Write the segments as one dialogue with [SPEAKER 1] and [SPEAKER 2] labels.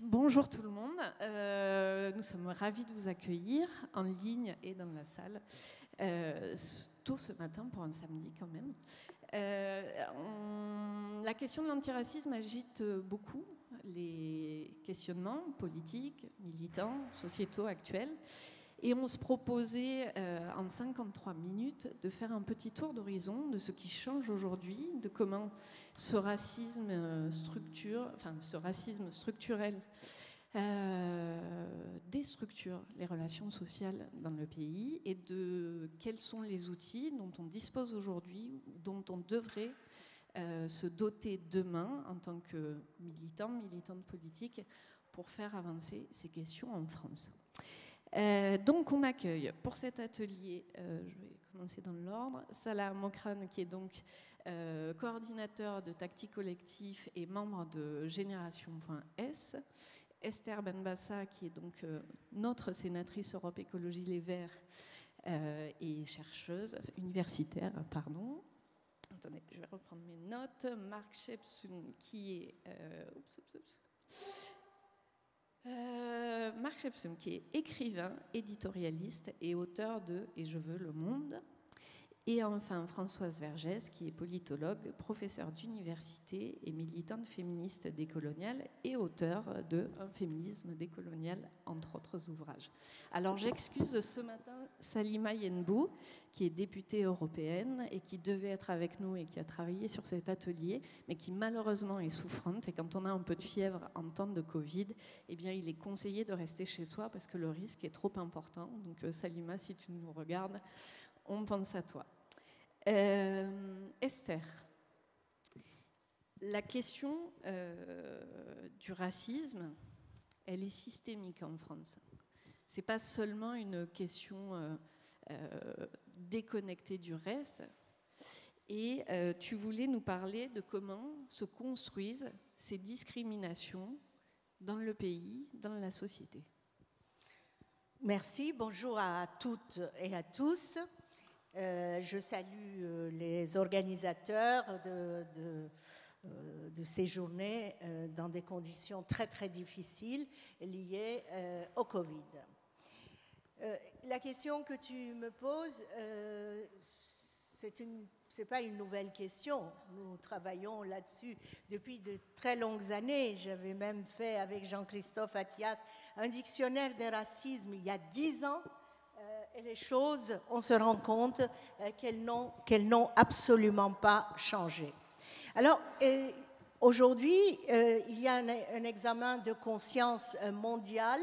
[SPEAKER 1] Bonjour tout le monde, nous sommes ravis de vous accueillir en ligne et dans la salle, tôt ce matin pour un samedi quand même. La question de l'antiracisme agite beaucoup les questionnements politiques, militants, sociétaux actuels. Et on se proposait en 53 minutes de faire un petit tour d'horizon de ce qui change aujourd'hui, de comment ce racisme structurel déstructure les relations sociales dans le pays et de quels sont les outils dont on dispose aujourd'hui, dont on devrait se doter demain en tant que militante politique pour faire avancer ces questions en France. Donc on accueille pour cet atelier, je vais commencer dans l'ordre, Salah Mokrane qui est donc coordinateur de Tactique Collectif et membre de Génération.s, Esther Benbassa qui est donc notre sénatrice Europe Écologie Les Verts et chercheuse, universitaire, pardon. Attendez, je vais reprendre mes notes. Marc Shepsum qui est... Marc Shepsum qui est écrivain, éditorialiste et auteur de « Et je veux le monde ». Et enfin Françoise Vergès qui est politologue, professeure d'université et militante féministe décoloniale et auteur de « Un féminisme décolonial » entre autres ouvrages. Alors j'excuse ce matin Salima Yenbou qui est députée européenne et qui devait être avec nous et qui a travaillé sur cet atelier mais qui malheureusement est souffrante et quand on a un peu de fièvre en temps de Covid, eh bien il est conseillé de rester chez soi parce que le risque est trop important. Donc Salima, si tu nous regardes, on pense à toi. Esther, la question du racisme, elle est systémique en France. C'est pas seulement une question déconnectée du reste. Et tu voulais nous parler de comment se construisent ces discriminations dans le pays, dans la société.
[SPEAKER 2] Merci, bonjour à toutes et à tous. Je salue les organisateurs de ces journées dans des conditions très très difficiles liées au Covid. La question que tu me poses, c'est pas une nouvelle question. Nous travaillons là-dessus depuis de très longues années. J'avais même fait avec Jean-Christophe Attias un dictionnaire des racismes il y a 10 ans. Et les choses, on se rend compte qu'elles n'ont absolument pas changé. Alors, aujourd'hui, il y a un examen de conscience mondial,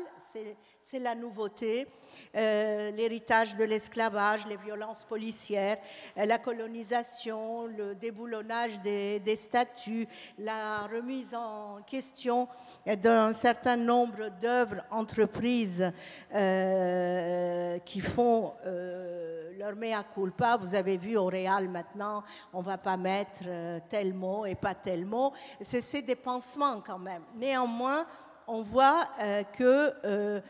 [SPEAKER 2] c'est la nouveauté, l'héritage de l'esclavage, les violences policières, la colonisation, le déboulonnage des statuts, la remise en question d'un certain nombre d'œuvres, entreprises qui font leur mea culpa. Vous avez vu au Réal maintenant, on ne va pas mettre tel mot et pas tel mot. C'est des pansements quand même. Néanmoins, on voit que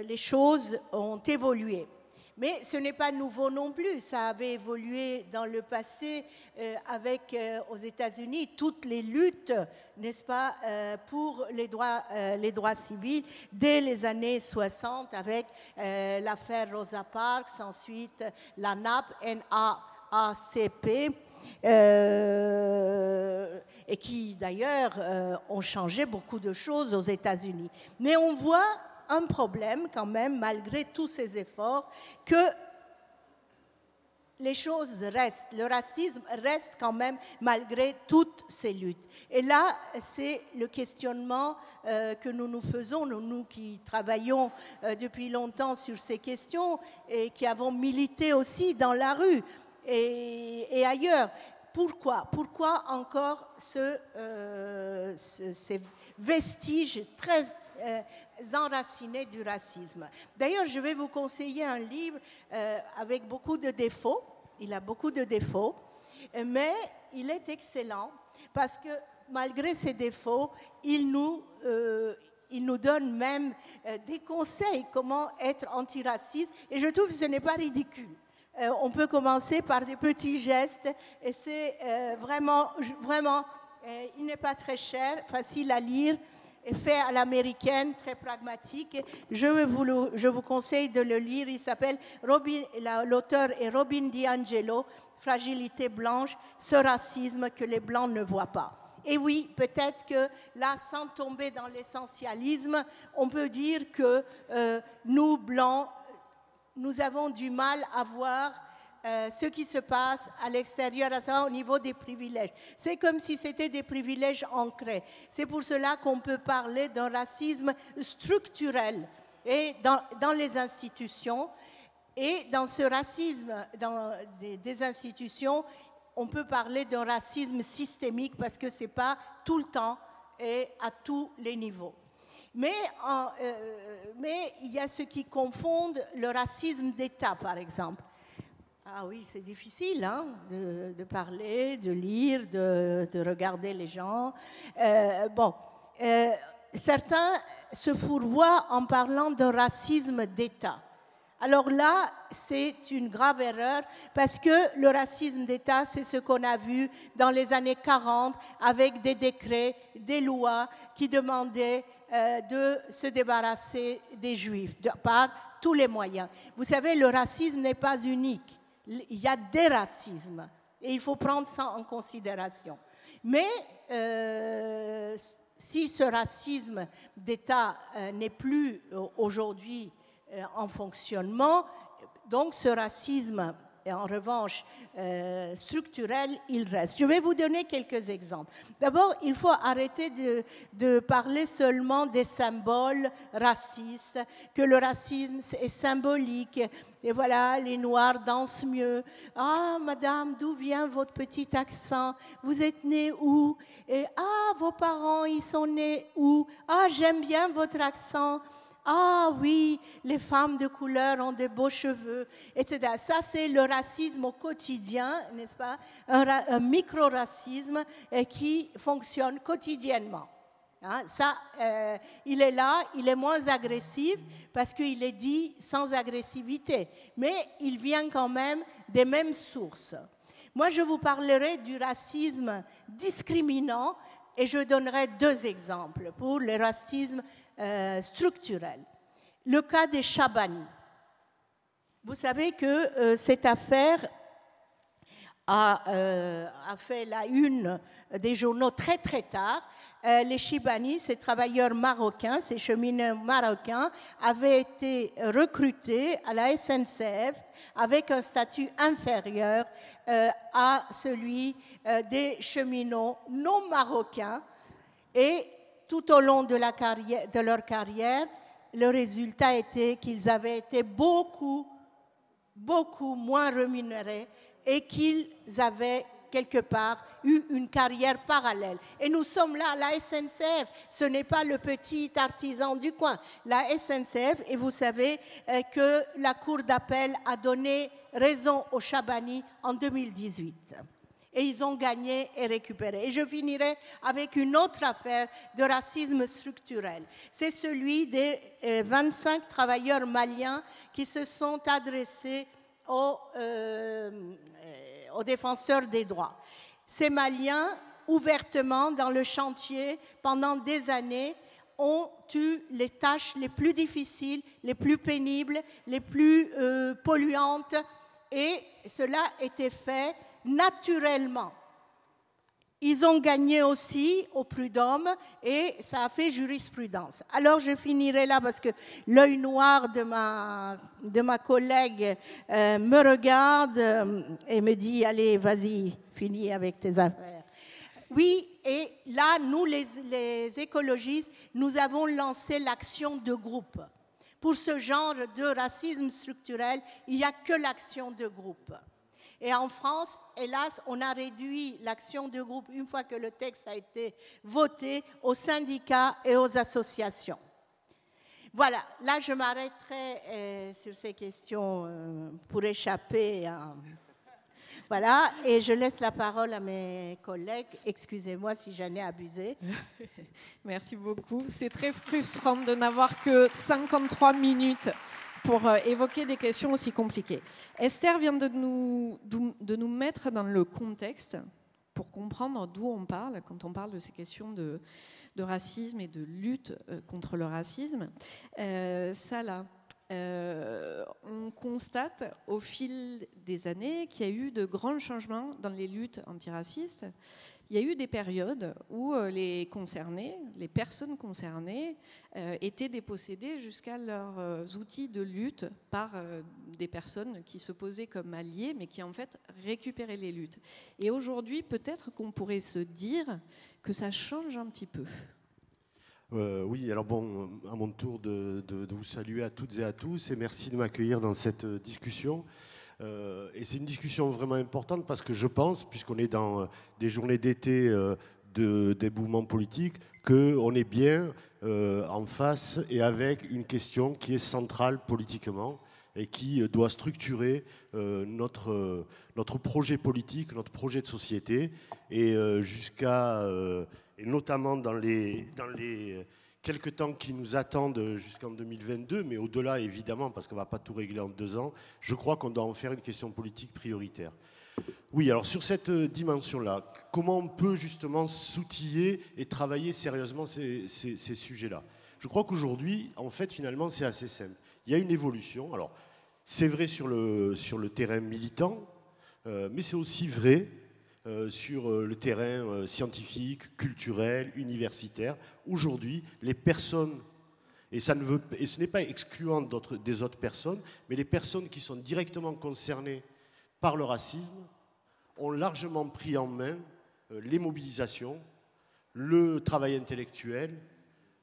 [SPEAKER 2] les choses ont évolué. Mais ce n'est pas nouveau non plus, ça avait évolué dans le passé avec, aux États-Unis, toutes les luttes, n'est-ce pas, pour les droits civils dès les années 60 avec l'affaire Rosa Parks, ensuite la NAACP, et qui d'ailleurs ont changé beaucoup de choses aux États-Unis. Mais on voit un problème quand même, malgré tous ces efforts, que les choses restent, le racisme reste quand même malgré toutes ces luttes. Et là, c'est le questionnement que nous faisons, nous qui travaillons depuis longtemps sur ces questions et qui avons milité aussi dans la rue et ailleurs. Pourquoi encore ces vestiges très enracinés du racisme? D'ailleurs, je vais vous conseiller un livre avec beaucoup de défauts. Il a beaucoup de défauts, mais il est excellent parce que malgré ses défauts, il nous donne même des conseils comment être antiraciste. Et je trouve que ce n'est pas ridicule. On peut commencer par des petits gestes et c'est vraiment, il n'est pas très cher, facile à lire. est fait à l'américaine, très pragmatique. Je vous conseille de le lire. Il s'appelle, l'auteur est Robin DiAngelo, Fragilité blanche, ce racisme que les Blancs ne voient pas. Et oui, peut-être que là, sans tomber dans l'essentialisme, on peut dire que nous, Blancs, nous avons du mal à voir ce qui se passe à l'extérieur, à savoir au niveau des privilèges. C'est comme si c'était des privilèges ancrés. C'est pour cela qu'on peut parler d'un racisme structurel et dans les institutions. Et dans ce racisme dans des institutions, on peut parler d'un racisme systémique parce que ce n'est pas tout le temps et à tous les niveaux. Mais il y a ceux qui confondent le racisme d'État, par exemple. Ah oui, c'est difficile hein, de parler, de lire, de regarder les gens. Certains se fourvoient en parlant de racisme d'État. Alors là, c'est une grave erreur parce que le racisme d'État, c'est ce qu'on a vu dans les années 40 avec des décrets, des lois qui demandaient de se débarrasser des Juifs par tous les moyens. Vous savez, le racisme n'est pas unique. Il y a des racismes et il faut prendre ça en considération. Mais si ce racisme d'État n'est plus aujourd'hui en fonctionnement, donc ce racisme, en revanche, structurel, il reste. Je vais vous donner quelques exemples. D'abord, il faut arrêter de parler seulement des symboles racistes, que le racisme est symbolique. Et voilà, les Noirs dansent mieux. Ah, madame, d'où vient votre petit accent? Vous êtes née où? Et ah, vos parents, ils sont nés où? Ah, j'aime bien votre accent. Ah oui, les femmes de couleur ont de beaux cheveux, etc. Ça, c'est le racisme au quotidien, n'est-ce pas? Un micro-racisme qui fonctionne quotidiennement. Hein, ça, il est là, il est moins agressif parce qu'il est dit sans agressivité, mais il vient quand même des mêmes sources. Moi, je vous parlerai du racisme discriminant et je donnerai 2 exemples pour le racisme structurel. Le cas des Chabani. Vous savez que cette affaire a fait la une des journaux très très tard. Les Chibani, ces travailleurs marocains, ces cheminots marocains, avaient été recrutés à la SNCF avec un statut inférieur à celui des cheminots non marocains. Et tout au long de leur carrière, le résultat était qu'ils avaient été beaucoup moins rémunérés et qu'ils avaient quelque part eu une carrière parallèle. Et nous sommes là à la SNCF, ce n'est pas le petit artisan du coin. La SNCF, et vous savez que la Cour d'appel a donné raison aux Chabani en 2018. Et ils ont gagné et récupéré. Et je finirai avec une autre affaire de racisme structurel. C'est celui des 25 travailleurs maliens qui se sont adressés aux défenseurs des droits. Ces Maliens, ouvertement dans le chantier, pendant des années, ont eu les tâches les plus difficiles, les plus pénibles, les plus polluantes, et cela était fait naturellement. Ils ont gagné aussi au prud'homme et ça a fait jurisprudence. Alors je finirai là parce que l'œil noir de ma collègue me regarde et me dit « Allez, vas-y, finis avec tes affaires ». Oui, et là, nous les écologistes, nous avons lancé l'action de groupe. Pour ce genre de racisme structurel, il n'y a que l'action de groupe. Et en France, hélas, on a réduit l'action de groupe, une fois que le texte a été voté, aux syndicats et aux associations. Voilà, là je m'arrêterai sur ces questions pour échapper à... Voilà, et je laisse la parole à mes collègues. Excusez-moi si j'en ai abusé.
[SPEAKER 1] Merci beaucoup. C'est très frustrant de n'avoir que 53 minutes pour évoquer des questions aussi compliquées. Esther vient de nous mettre dans le contexte pour comprendre d'où on parle quand on parle de ces questions de de racisme et de lutte contre le racisme. Ça, là, on constate au fil des années qu'il y a eu de grands changements dans les luttes antiracistes. Il y a eu des périodes où les personnes concernées étaient dépossédées jusqu'à leurs outils de lutte par des personnes qui se posaient comme alliés, mais qui en fait récupéraient les luttes. Et aujourd'hui, peut-être qu'on pourrait se dire que ça change un petit peu.
[SPEAKER 3] Oui, alors bon, à mon tour de vous saluer à toutes et à tous et merci de m'accueillir dans cette discussion. Et c'est une discussion vraiment importante parce que je pense, puisqu'on est dans des journées d'été des mouvements politiques, qu'on est bien en face et avec une question qui est centrale politiquement et qui doit structurer notre projet politique, notre projet de société et et notamment dans les quelques temps qui nous attendent jusqu'en 2022, mais au-delà évidemment, parce qu'on ne va pas tout régler en 2 ans, je crois qu'on doit en faire une question politique prioritaire. Oui, alors sur cette dimension-là, comment on peut justement s'outiller et travailler sérieusement ces sujets-là? Je crois qu'aujourd'hui, en fait, finalement, c'est assez simple. Il y a une évolution. Alors, c'est vrai sur le terrain militant, mais c'est aussi vrai sur le terrain scientifique, culturel, universitaire. Aujourd'hui, les personnes, et ce n'est pas excluant des autres personnes, mais les personnes qui sont directement concernées par le racisme ont largement pris en main les mobilisations, le travail intellectuel,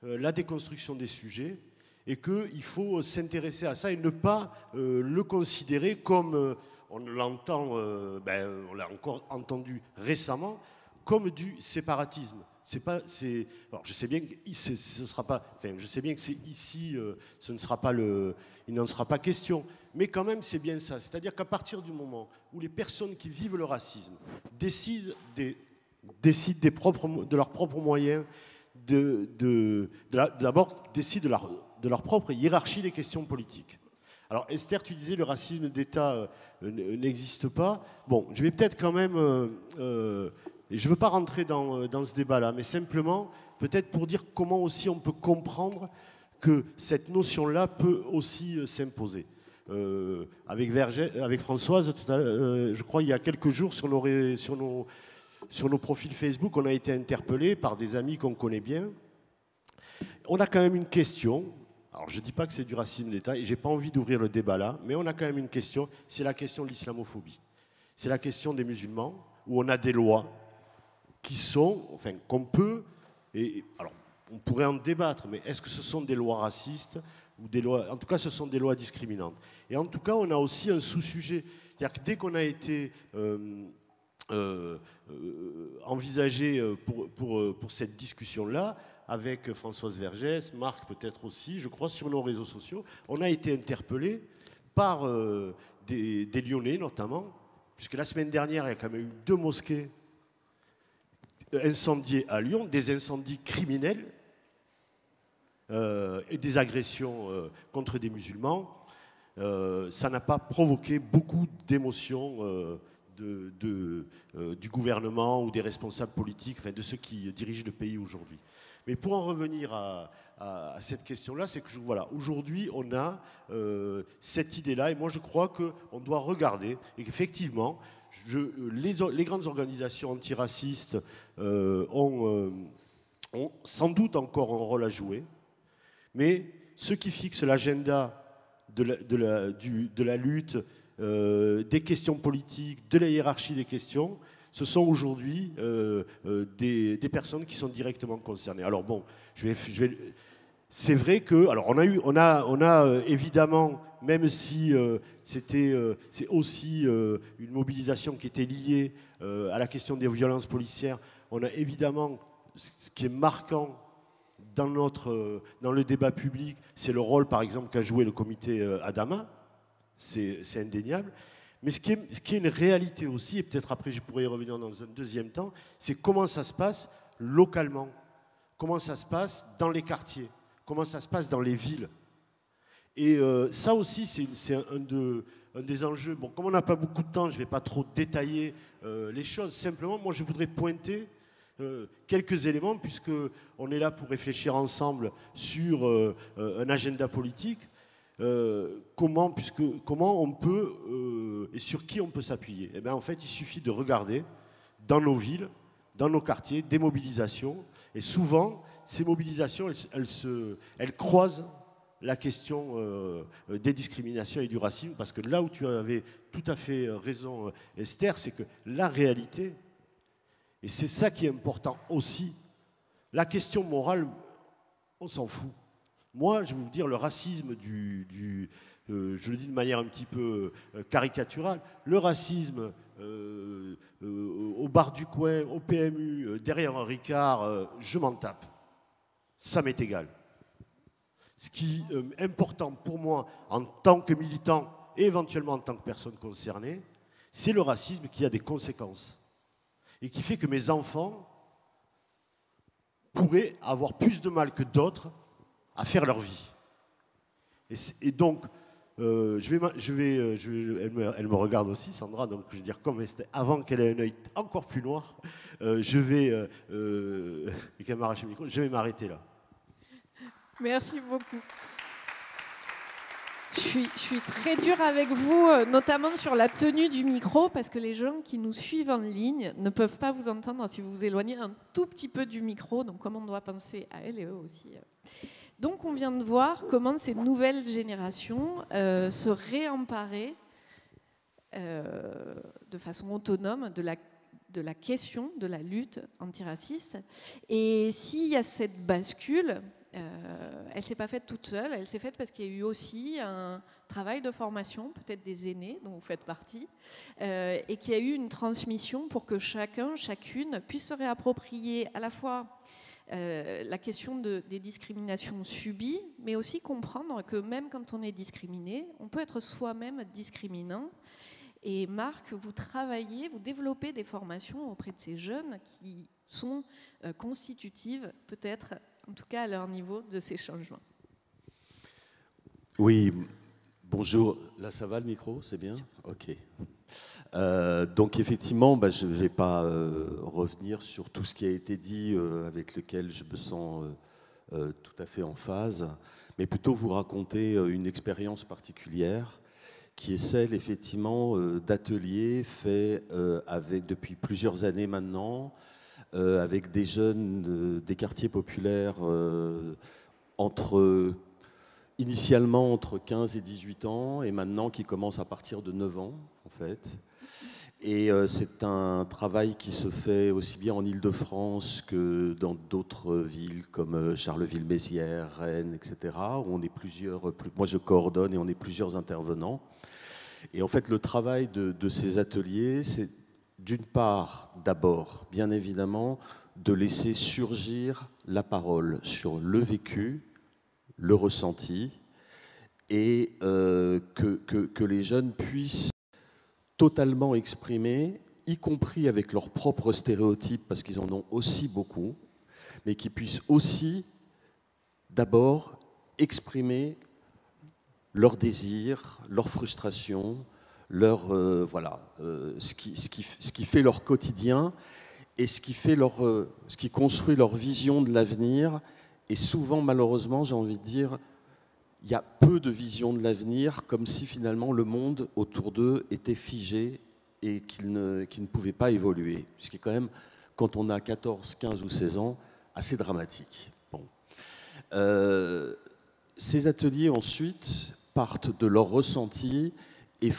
[SPEAKER 3] la déconstruction des sujets, et qu'il faut s'intéresser à ça et ne pas le considérer comme... on l'entend, on l'a encore entendu récemment, comme du séparatisme. Alors je sais bien que ce sera pas. Enfin, je sais bien que c'est ici, il n'en sera pas question. Mais quand même, c'est bien ça. C'est-à-dire qu'à partir du moment où les personnes qui vivent le racisme décident de leurs propres moyens, d'abord décident de leur propre hiérarchie des questions politiques. Alors Esther, tu disais le racisme d'État n'existe pas. Bon, je vais peut-être quand même... je ne veux pas rentrer dans ce débat-là, mais simplement peut-être pour dire comment aussi on peut comprendre que cette notion-là peut aussi s'imposer. Avec Françoise, tout à l'heure, je crois il y a quelques jours sur nos profils Facebook, on a été interpellés par des amis qu'on connaît bien. On a quand même une question... Alors, je ne dis pas que c'est du racisme d'État et je n'ai pas envie d'ouvrir le débat là, mais on a quand même une question, c'est la question de l'islamophobie. C'est la question des musulmans, où on a des lois qu'on peut, alors on pourrait en débattre, mais est-ce que ce sont des lois racistes ou des lois, en tout cas ce sont des lois discriminantes. Et en tout cas, on a aussi un sous-sujet. C'est-à-dire que dès qu'on a été envisagé pour cette discussion-là, avec Françoise Vergès, Marc peut-être aussi, je crois, sur nos réseaux sociaux, on a été interpellés par des Lyonnais notamment, puisque la semaine dernière, il y a quand même eu 2 mosquées incendiées à Lyon, des incendies criminels et des agressions contre des musulmans. Ça n'a pas provoqué beaucoup d'émotions du gouvernement ou des responsables politiques, enfin de ceux qui dirigent le pays aujourd'hui. Mais pour en revenir à cette question-là, c'est que voilà, aujourd'hui, on a cette idée-là, et moi je crois qu'on doit regarder, et qu'effectivement, les grandes organisations antiracistes ont sans doute encore un rôle à jouer, mais ceux qui fixent l'agenda de la lutte, des questions politiques, de la hiérarchie des questions, ce sont aujourd'hui des personnes qui sont directement concernées. Alors bon, c'est vrai que, alors on a évidemment, même si c'est aussi une mobilisation qui était liée à la question des violences policières, on a évidemment ce qui est marquant dans le débat public, c'est le rôle par exemple qu'a joué le comité Adama, c'est indéniable. Mais ce qui est une réalité aussi, et peut-être après je pourrais y revenir dans un deuxième temps, c'est comment ça se passe localement, comment ça se passe dans les quartiers, comment ça se passe dans les villes. Et ça aussi, c'est un des enjeux. Bon, comme on n'a pas beaucoup de temps, je ne vais pas trop détailler les choses. Simplement, moi, je voudrais pointer quelques éléments, puisqu'on est là pour réfléchir ensemble sur un agenda politique. Comment on peut et sur qui on peut s'appuyer. Eh bien, en fait, il suffit de regarder dans nos villes, dans nos quartiers, des mobilisations. Et souvent, ces mobilisations, elles croisent la question des discriminations et du racisme, parce que là où tu avais tout à fait raison, Esther, c'est que la réalité, et c'est ça qui est important aussi, la question morale, on s'en fout. Moi, je vais vous dire, le racisme je le dis de manière un petit peu caricaturale, le racisme au bar du coin, au PMU, derrière un Ricard, je m'en tape. Ça m'est égal. Ce qui est important pour moi, en tant que militant et éventuellement en tant que personne concernée, c'est le racisme qui a des conséquences et qui fait que mes enfants pourraient avoir plus de mal que d'autres à faire leur vie. Et donc, elle me regarde aussi, Sandra, donc je veux dire, comme avant qu'elle ait un œil encore plus noir, et qu'elle m'arrache le micro, je vais m'arrêter là.
[SPEAKER 1] Merci beaucoup. Je suis très dure avec vous, notamment sur la tenue du micro, parce que les gens qui nous suivent en ligne ne peuvent pas vous entendre si vous vous éloignez un tout petit peu du micro. Donc, comme on doit penser à elles et eux aussi. Donc, on vient de voir comment ces nouvelles générations se réemparaient de façon autonome de la question de la lutte antiraciste. Et s'il y a cette bascule, elle ne s'est pas faite toute seule, elle s'est faite parce qu'il y a eu aussi un travail de formation, peut-être des aînés dont vous faites partie, et qu'il y a eu une transmission pour que chacun, chacune puisse se réapproprier à la fois la question des discriminations subies, mais aussi comprendre que même quand on est discriminé, on peut être soi-même discriminant. Et Marc, vous travaillez, vous développez des formations auprès de ces jeunes qui sont constitutives, peut-être, en tout cas à leur niveau, de ces changements.
[SPEAKER 4] Oui, bonjour. Là, ça va le micro, c'est bien ? Ok. Donc effectivement, je ne vais pas revenir sur tout ce qui a été dit avec lequel je me sens tout à fait en phase, mais plutôt vous raconter une expérience particulière qui est celle effectivement d'ateliers faits depuis plusieurs années maintenant, avec des jeunes des quartiers populaires initialement entre 15 et 18 ans, et maintenant qui commencent à partir de 9 ans, en fait. Et c'est un travail qui se fait aussi bien en Île-de-France que dans d'autres villes comme Charleville-Mézières, Rennes, etc., où on est moi je coordonne et on est plusieurs intervenants. Et en fait, le travail de ces ateliers, c'est d'une part, d'abord, bien évidemment, de laisser surgir la parole sur le vécu, le ressenti, et que les jeunes puissent totalement exprimer, y compris avec leurs propres stéréotypes, parce qu'ils en ont aussi beaucoup, mais qui puissent aussi d'abord exprimer leurs désirs, leurs frustrations, ce qui fait leur quotidien et ce qui construit leur vision de l'avenir. Et souvent, malheureusement, j'ai envie de dire, il y a peu de vision de l'avenir, comme si finalement le monde autour d'eux était figé et qu'il ne pouvait pas évoluer. Ce qui est quand même, quand on a 14, 15 ou 16 ans, assez dramatique. Bon. Ces ateliers ensuite partent de leurs ressentis et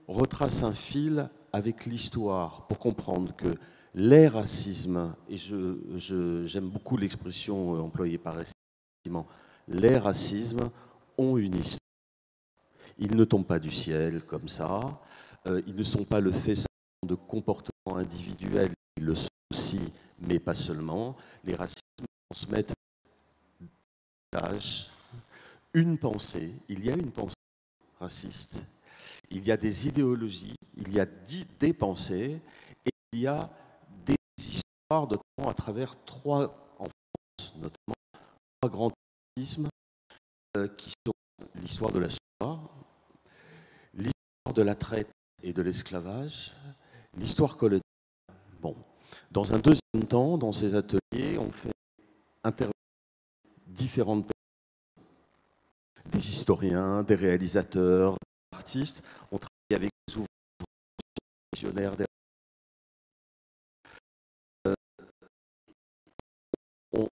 [SPEAKER 4] retracent un fil avec l'histoire pour comprendre que les racismes, et j'aime beaucoup l'expression employée par Estimant, les racismes ont une histoire. Ils ne tombent pas du ciel comme ça, ils ne sont pas le fait de comportements individuels, ils le sont aussi, mais pas seulement. Les racismes transmettent une pensée, il y a une pensée raciste, il y a des idéologies, il y a des pensées, et il y a des histoires, notamment à travers en France, notamment trois grands racismes qui sont l'histoire de la Shoah, l'histoire de la traite et de l'esclavage, l'histoire coloniale. Bon. Dans un deuxième temps, dans ces ateliers, on fait intervenir différentes personnes, des historiens, des réalisateurs, des artistes. On travaille avec des ouvriers visionnaires, on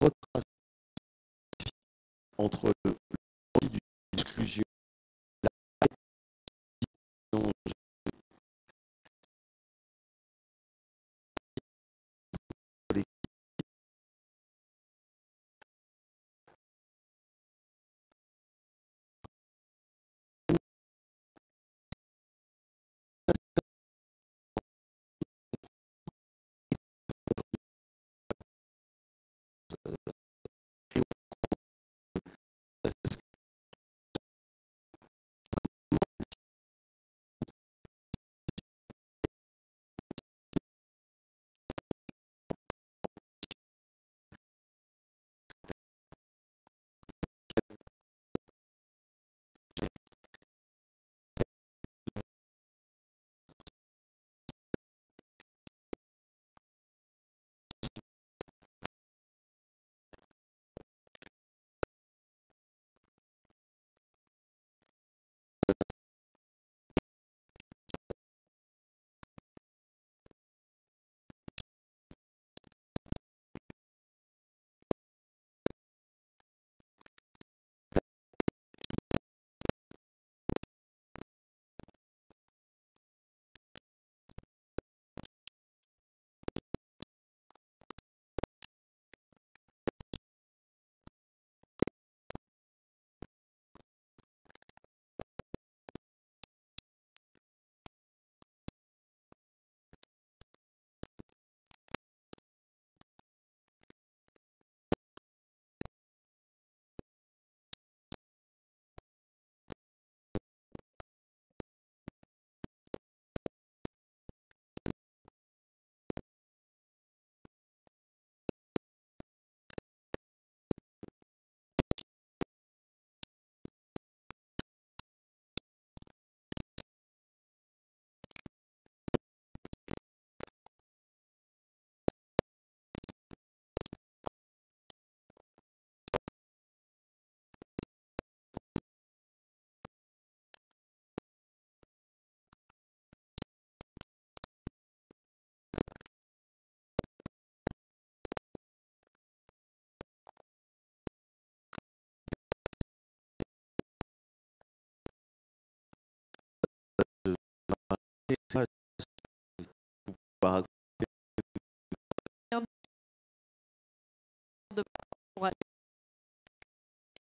[SPEAKER 4] retrace entre l'exclusion, la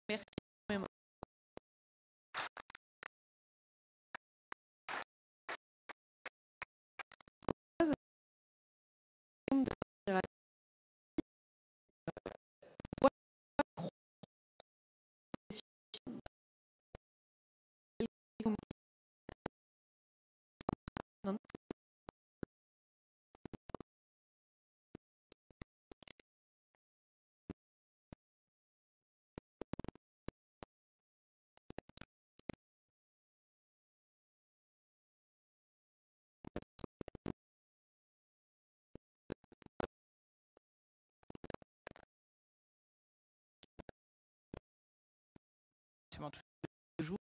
[SPEAKER 1] Merci énormément.
[SPEAKER 5] Toujours.